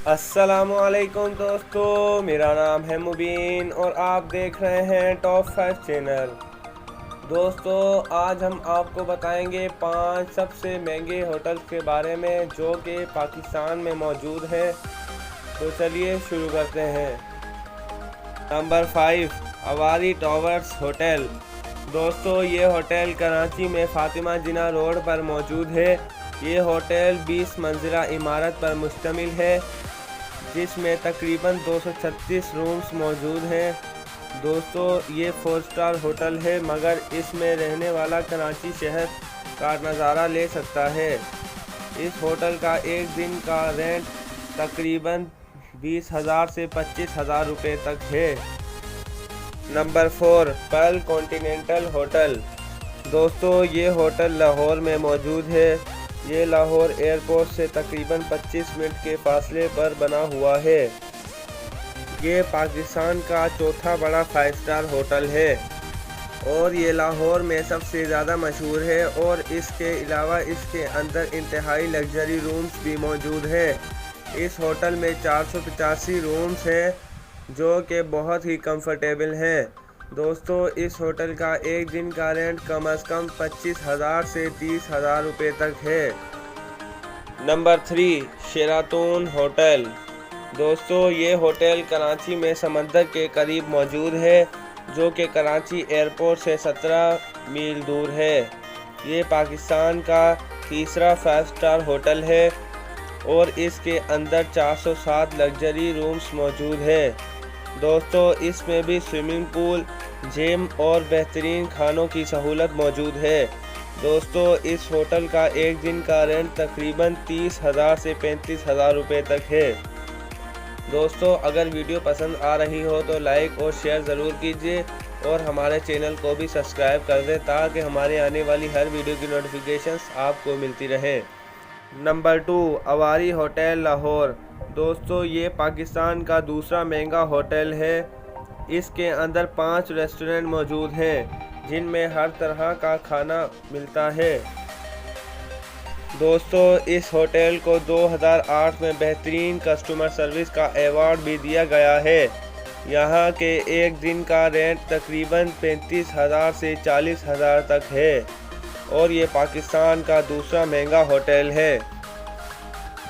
अस्सलामुअलैकुम दोस्तों, मेरा नाम है मुबीन और आप देख रहे हैं टॉप 5 चैनल। दोस्तों, आज हम आपको बताएंगे 5 सबसे महंगे होटल के बारे में जो कि पाकिस्तान में मौजूद हैं। तो चलिए शुरू करते हैं। Number 5, Avari towers hotel. दोस्तों, ये होटल कराची में फातिमा जिना रोड पर मौजूद है। ये होटल 20 मंजिला इमारत पर मुश्तमिल है जिसमें तकरीबन 236 रूम्स मौजूद हैं। दोस्तों, ये 4 स्टार होटल है मगर इसमें रहने वाला कराची शहर का नज़ारा ले सकता है। इस होटल का एक दिन का रेंट तकरीबन 20,000 से 25,000 रुपये तक है। Number 4, Perl continental hotel. दोस्तों, ये होटल लाहौर में मौजूद है। ये लाहौर एयरपोर्ट से तकरीबन 25 मिनट के फासले पर बना हुआ है। ये पाकिस्तान का चौथा बड़ा 5 स्टार होटल है और ये लाहौर में सबसे ज़्यादा मशहूर है। और इसके अलावा इसके अंदर इंतहाई लग्जरी रूम्स भी मौजूद है। इस होटल में 485 रूम्स हैं जो कि बहुत ही कंफर्टेबल हैं। दोस्तों, इस होटल का एक दिन का रेंट कम से कम 25,000 से 30,000 रुपये तक है। Number 3, Sheraton hotel. दोस्तों, ये होटल कराची में समंदर के करीब मौजूद है जो कि कराची एयरपोर्ट से 17 मील दूर है। ये पाकिस्तान का तीसरा 5 स्टार होटल है और इसके अंदर 407 लग्जरी रूम्स मौजूद हैं। दोस्तों, इसमें भी स्विमिंग पूल, जिम और बेहतरीन खानों की सहूलत मौजूद है। दोस्तों, इस होटल का एक दिन का रेंट तकरीबन 30,000 से 35,000 रुपये तक है। दोस्तों, अगर वीडियो पसंद आ रही हो तो लाइक और शेयर ज़रूर कीजिए और हमारे चैनल को भी सब्सक्राइब कर दें ताकि हमारे आने वाली हर वीडियो की नोटिफिकेशंस आपको मिलती रहे। Number 2, Avari hotel Lahore. दोस्तों, ये पाकिस्तान का दूसरा महंगा होटल है। इसके अंदर 5 रेस्टोरेंट मौजूद हैं जिनमें हर तरह का खाना मिलता है। दोस्तों, इस होटल को 2008 में बेहतरीन कस्टमर सर्विस का अवार्ड भी दिया गया है। यहाँ के एक दिन का रेंट तकरीबन 35,000 से 40,000 तक है और ये पाकिस्तान का दूसरा महंगा होटल है।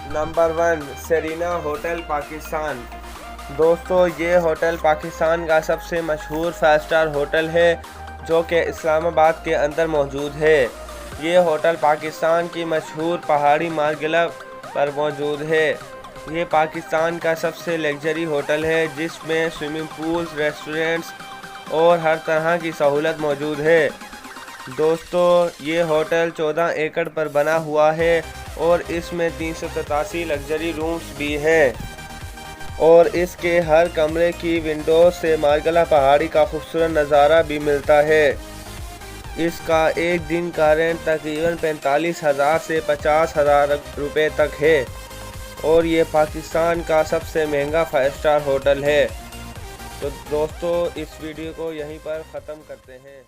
Number 1, Serena hotel Pakistan. दोस्तों, ये होटल पाकिस्तान का सबसे मशहूर 5 स्टार होटल है जो कि इस्लामाबाद के अंदर मौजूद है। ये होटल पाकिस्तान की मशहूर पहाड़ी मार्गिला पर मौजूद है। ये पाकिस्तान का सबसे लग्जरी होटल है जिसमें स्विमिंग पूल्स, रेस्टोरेंट्स और हर तरह की सहूलत मौजूद है। दोस्तों, ये होटल 14 एकड़ पर बना हुआ है और इसमें 387 लग्जरी रूम्स भी हैं और इसके हर कमरे की विंडो से मार्गला पहाड़ी का खूबसूरत नज़ारा भी मिलता है। इसका एक दिन का रेंट तकरीबन 45,000 से 50,000 रुपये तक है और ये पाकिस्तान का सबसे महंगा 5 स्टार होटल है। तो दोस्तों, इस वीडियो को यहीं पर ख़त्म करते हैं।